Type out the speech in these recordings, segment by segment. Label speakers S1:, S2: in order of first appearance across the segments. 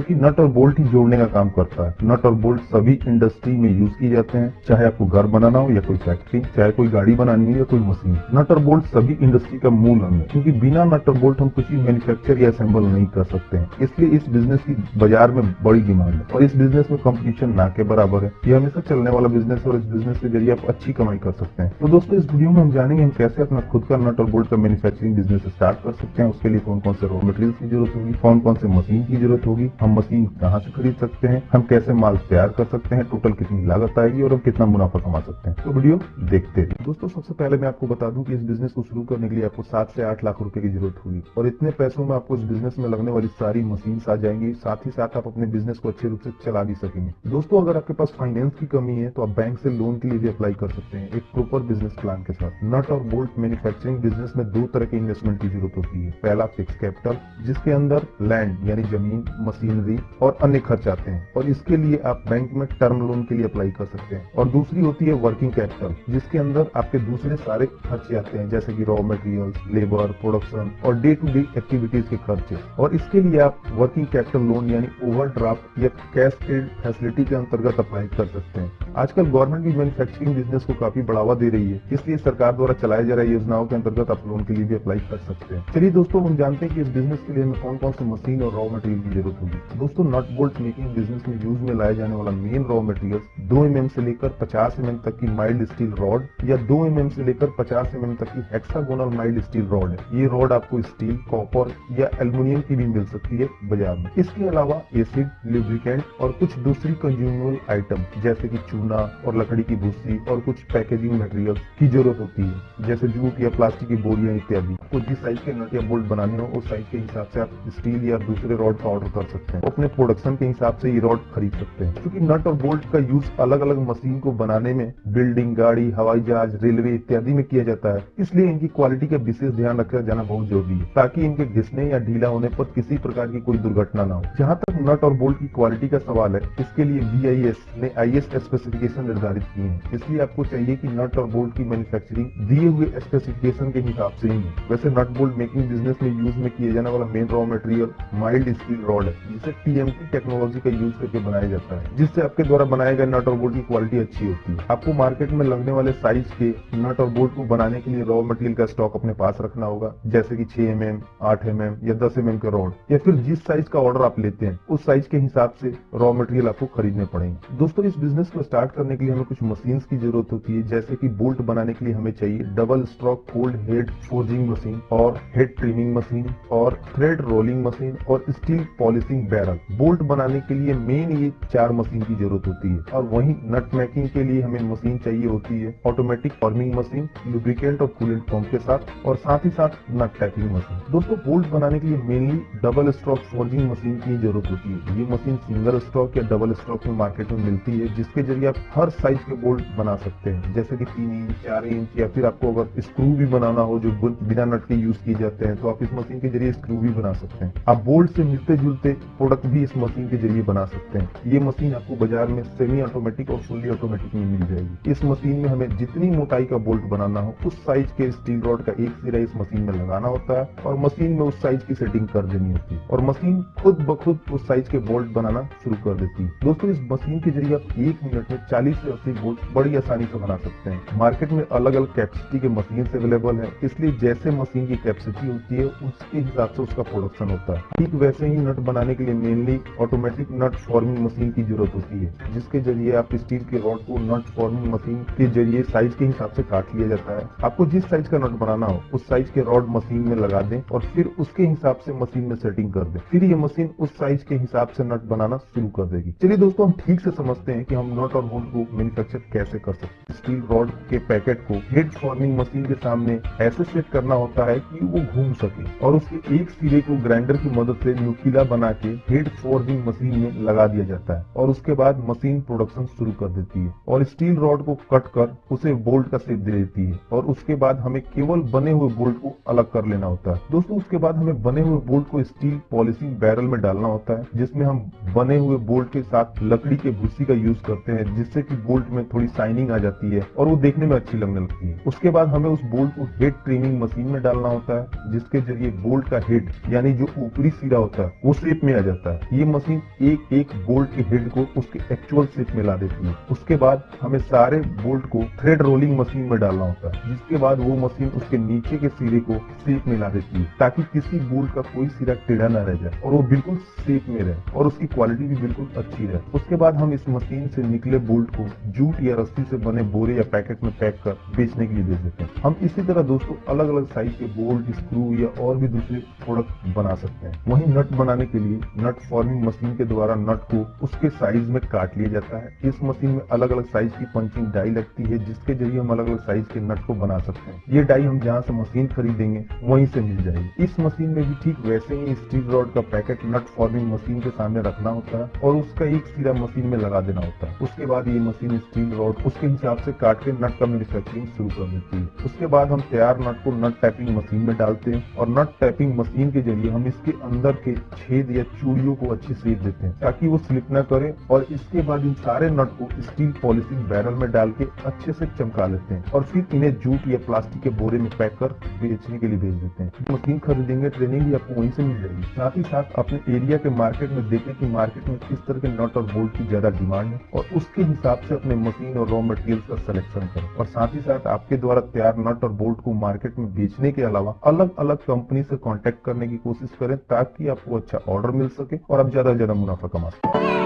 S1: कि नट और बोल्ट ही जोड़ने का काम करता है। नट और बोल्ट सभी इंडस्ट्री में यूज किए जाते हैं, चाहे आपको घर बनाना हो या कोई फैक्ट्री, चाहे कोई गाड़ी बनानी हो या कोई मशीन। नट और बोल्ट सभी इंडस्ट्री का मूल अंग है, क्योंकि बिना नट और बोल्ट हम कुछ भी मैन्युफैक्चर या असेंबल नहीं कर सकते हैं। इसलिए इस बिजनेस की बाजार में बड़ी डिमांड है और इस बिजनेस में कंपटीशन ना के बराबर है। ये हमेशा चलने वाला बिजनेस है और इस बिजनेस के जरिए आप अच्छी कमाई कर सकते हैं। तो दोस्तों, इस वीडियो में हम जानेंगे हम कैसे अपना खुद का नट और बोल्ट का मैन्युफैक्चरिंग बिजनेस स्टार्ट कर सकते हैं। उसके लिए कौन कौन से रॉ मटेरियल की जरूरत होगी, कौन कौन से मशीन की जरूरत होगी, हम मशीन कहाँ से खरीद सकते हैं, हम कैसे माल तैयार कर सकते हैं, टोटल कितनी लागत आएगी और हम कितना मुनाफा कमा सकते हैं। तो वीडियो देखते हैं। दोस्तों, सबसे पहले मैं आपको बता दूं कि इस बिजनेस को शुरू करने के लिए आपको 7 से 8 लाख रुपए की जरूरत होगी और इतने पैसों में आपको इस बिजनेस में लगने वाली सारी मशीन आ जाएंगी। साथ ही साथ आप अपने बिजनेस को अच्छे रूप से चला भी सकेंगे। दोस्तों, अगर आपके पास फाइनेंस की कमी है तो आप बैंक से लोन के लिए भी अप्लाई कर सकते हैं, एक प्रॉपर बिजनेस प्लान के साथ। नट और बोल्ट मैन्युफैक्चरिंग बिजनेस में 2 तरह के इन्वेस्टमेंट की जरूरत होती है। पहला फिक्स कैपिटल, जिसके अंदर लैंड यानी जमीन, मशीनरी और अन्य खर्च आते हैं और इसके लिए आप बैंक में टर्म लोन के लिए अप्लाई कर सकते हैं। और दूसरी होती है वर्किंग कैपिटल, जिसके अंदर आपके दूसरे सारे खर्चे आते हैं, जैसे कि रॉ मटेरियल्स, लेबर, प्रोडक्शन और डे टू डे एक्टिविटीज के खर्चे। और इसके लिए आप वर्किंग कैपिटल लोन यानी ओवरड्राफ्ट या कैश क्रेडिट फैसिलिटी के अंतर्गत अप्लाई कर सकते हैं। आजकल गवर्नमेंट भी मैन्युफैक्चरिंग बिजनेस को काफी बढ़ावा दे रही है, इसलिए सरकार द्वारा चलाए जा रही योजनाओं के अंतर्गत आप लोन के लिए भी अप्लाई कर सकते हैं। चलिए दोस्तों, हम जानते हैं कि इस बिजनेस के लिए हमें कौन कौन से मशीन और रॉ मटेरियल की जरूरत होगी। दोस्तों, नट बोल्ट मेकिंग बिजनेस में यूज में लाए जाने वाला मेन रॉ मटेरियल 2 mm से लेकर 50 mm तक की माइल्ड स्टील रॉड या 2 mm से लेकर 50 mm तक की हेक्सागोनल माइल्ड स्टील रॉड है। ये रॉड आपको स्टील, कॉपर या एल्युमिनियम की भी मिल सकती है बाजार में। इसके अलावा एसिड, लुब्रिकेंट और कुछ दूसरी कंज्यूमेबल आइटम जैसे कि चूना और लकड़ी की भूसी और कुछ पैकेजिंग मटेरियल की जरूरत होती है, जैसे जूट या प्लास्टिक की बोरियां इत्यादि। आपको जिस साइज के नट या बोल्ट बनाने हो उस साइज के हिसाब से आप स्टील या दूसरे रॉड का ऑर्डर कर सकते हैं। अपने प्रोडक्शन के हिसाब से ये रॉड खरीद सकते हैं। क्योंकि नट और बोल्ट का यूज अलग अलग मशीन को बनाने में बिल्डिंग, गाड़ी, हवाई जहाज, रेलवे इत्यादि में किया जाता है, इसलिए इनकी क्वालिटी का विशेष ध्यान रखा जाना बहुत जरूरी है, ताकि इनके घिसने या ढीला होने पर किसी प्रकार की कोई दुर्घटना ना हो। जहाँ तक नट और बोल्ट की क्वालिटी का सवाल है, इसके लिए BIS ने IS स्पेसिफिकेशन निर्धारित किए हैं, इसलिए आपको चाहिए कि नट और बोल्ट की मैन्युफैक्चरिंग दिए हुए स्पेसिफिकेशन के हिसाब से ही है। वैसे नट बोल्ट मेकिंग बिजनेस में यूज में किए जाने वाला main raw material mild steel rod है, जिसे TMT टेक्नोलॉजी का यूज करके बनाया जाता है, जिससे आपके द्वारा बनाए गए नट और बोल्ट की क्वालिटी अच्छी होती है। आपको मार्केट में लगने वाले साइज के नट और बोल्ट को बनाने के लिए रॉ मटेरियल का स्टॉक अपने पास रखना होगा, जैसे कि 6 mm, 8 mm या 10 mm के रॉड, या फिर जिस साइज का ऑर्डर आप लेते हैं उस साइज के हिसाब से रॉ मटेरियल आपको खरीदने पड़ेंगे। दोस्तों, इस बिजनेस को स्टार्ट करने के लिए हमें कुछ मशीन की जरूरत होती है, जैसे कि बोल्ट बनाने के लिए हमें चाहिए double stroke cold head forging machine और हेड ट्रिमिंग मशीन और थ्रेड रोलिंग मशीन और स्टील पॉलिशिंग बैरल। बोल्ट बनाने के लिए मेन ये 4 मशीन की जरूरत होती है। और वहीं नट मेकिंग के लिए हमें मशीन चाहिए होती है ऑटोमेटिक फॉर्मिंग मशीन, लुब्रिकेंट और कूलेंट पंप के साथ ही साथ नट टैपिंग मशीन। दोस्तों, बोल्ट बनाने के लिए mainly double stroke forging machine की जरूरत होती है। ये मशीन सिंगल स्ट्रोक या डबल स्ट्रोक में मार्केट में मिलती है, जिसके जरिए आप हर साइज के बोल्ट बना सकते हैं, जैसे कि 3 इंच, 4 इंच, या फिर आपको अगर स्क्रू भी बनाना हो जो बिना नट के यूज किए जाते हैं, तो आप इस मशीन के जरिए स्क्रू भी बना सकते हैं। आप बोल्ट से मिलते जुलते प्रोडक्ट भी इस मशीन के जरिए बना सकते हैं। ये मशीन आपको बाजार में सेमी ऑटोमेटिक और फुल्ली ऑटोमेटिक में मिल जाएगी। इस मशीन में हमें जितनी मोटाई का बोल्ट बनाना हो उस साइज के स्टील रॉड का एक सिरा इस मशीन में लगाना होता है और मशीन में उस साइज की सेटिंग कर देनी होती है और मशीन खुद ब खुद उस साइज के बोल्ट बनाना शुरू कर देती है। दोस्तों, इस मशीन के जरिए आप 1 मिनट में 40 से 80 बोल्ट बड़ी आसानी से बना सकते हैं। मार्केट में अलग अलग कैपेसिटी के मशीन अवेलेबल है, इसलिए जैसे मशीन की कैपेसिटी होती है उसके हिसाब से उसका प्रोडक्शन होता है। ठीक वैसे ही नट बनाने के लिए मेनली ऑटोमेटिक नट फॉर्मिंग मशीन की जरूरत होती है, जिसके जरिए आप स्टील के रॉड को नट फॉर्मिंग मशीन के जरिए साइज के हिसाब से काट लिया जाता है। आपको जिस साइज का नट बनाना हो उस साइज के रॉड मशीन में लगा दें और फिर उसके हिसाब से मशीन में सेटिंग कर दें, फिर ये मशीन उस साइज के हिसाब से नट बनाना शुरू कर देगी। चलिए दोस्तों, हम ठीक से समझते हैं कि हम नट और बोल्ट को मैन्युफैक्चर कैसे कर सकते हैं। स्टील रॉड के पैकेट को हेड फॉर्मिंग मशीन के सामने ऐसे सेट करना होता है कि वो घूम सके और उसके एक सिरे को ग्राइंडर की मदद से नुकीला बना के हेड फॉर्मिंग मशीन में लगा दिया जाता है और उसके बाद मशीन प्रोडक्शन शुरू कर देती है और स्टील रॉड को कट कर उसे बोल्ट का शेप दे देती है और उसके बाद हमें केवल बने हुए बोल्ट को अलग कर लेना होता है। दोस्तों, उसके बाद हमें बने हुए बोल्ट को स्टील पॉलिशिंग बैरल में डालना होता है, जिसमें हम बने हुए बोल्ट के साथ लकड़ी के भूसी का यूज करते हैं, जिससे कि बोल्ट में थोड़ी शाइनिंग आ जाती है और वो देखने में अच्छी लगने लगती है। उसके बाद हमें उस बोल्ट को हेड ट्रिमिंग मशीन में डालना होता है, जिसके जरिए बोल्ट का हेड यानी जो ऊपरी सिरा होता है वो शेप में आ जाता है। ये मशीन एक एक बोल्ट के हेड को उसके एक्चुअल शेप में ला देती है। उसके बाद हमें सारे बोल्ट को थ्रेड रोलिंग मशीन में डालना होता है, जिसके बाद वो मशीन उसके नीचे के सिरे को शेप में ला देती है, ताकि किसी बोल्ट का कोई सिरा टेढ़ा न रह जाए और वो बिल्कुल शेप में रहे और उसकी क्वालिटी भी बिल्कुल अच्छी रहे। उसके बाद हम इस मशीन से निकले बोल्ट को जूट या रस्सी से बने बोरे या पैकेट में पैक कर बेचने के लिए भेज देते हैं। हम इसी तरह दोस्तों अलग अलग साइज के बोल्ट, स्क्रू या और भी दूसरे प्रोडक्ट बना सकते हैं। वहीं नट बनाने के लिए नट फॉर्मिंग मशीन के द्वारा नट को उसके साइज में काट लिया जाता है। इस मशीन में अलग अलग साइज की पंचिंग डाई लगती है, जिसके जरिए हम अलग अलग साइज के नट को बना सकते हैं। ये डाई हम जहाँ से मशीन खरीदेंगे वहीं से मिल जाएगी। इस मशीन में भी ठीक वैसे ही स्टील रॉड का पैकेट नट फॉर्मिंग मशीन के सामने रखना होता है और उसका एक सिरा मशीन में लगा देना होता है। उसके बाद ये मशीन स्टील रॉड उसके हिसाब से काट के नट का मैन्युफैक्चरिंग शुरू कर देती है। उसके बाद हम तैयार नट को नट टैपिंग मशीन में डालते हैं और नट टैपिंग मशीन के जरिए हम इसके अंदर के छेद या चूड़ियों को अच्छी शेप देते हैं ताकि वो स्लिप न करे। और इसके बाद इन सारे नट को स्टील पॉलिशिंग बैरल में डाल के अच्छे से चमका लेते हैं और फिर इन्हें जूट या प्लास्टिक के बोरे में पैक कर बेचने के लिए भेज देते हैं। मशीन खरीदेंगे, ट्रेनिंग भी आपको वहीं से मिल जाएगी। साथ ही साथ अपने एरिया के मार्केट में देखें कि मार्केट में किस तरह के नट और बोल्ट की ज्यादा डिमांड है और उसके हिसाब से अपने मशीन और रॉ मटेरियल्स का सिलेक्शन करें। और साथ ही साथ आपके द्वारा तैयार नट और बोल्ट को मार्केट में बेचने के अलावा अलग अलग कंपनी से कांटेक्ट करने की कोशिश करें, ताकि आपको अच्छा ऑर्डर मिल सके और आप ज्यादा से ज्यादा मुनाफा कमा सकें।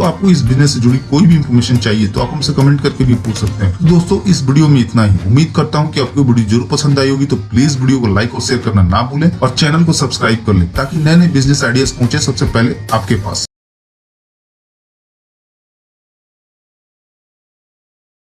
S2: दोस्तों आपको इस बिजनेस से जुड़ी कोई भी इन्फॉर्मेशन चाहिए तो आप हमसे कमेंट करके भी पूछ सकते हैं। तो दोस्तों इस वीडियो में इतना ही। उम्मीद करता हूँ कि आपको वीडियो जरूर पसंद आई होगी, तो प्लीज वीडियो को लाइक और शेयर करना ना भूलें और चैनल को सब्सक्राइब कर लें ताकि नए नए बिजनेस आइडियाज पहुंचे सबसे पहले आपके पास।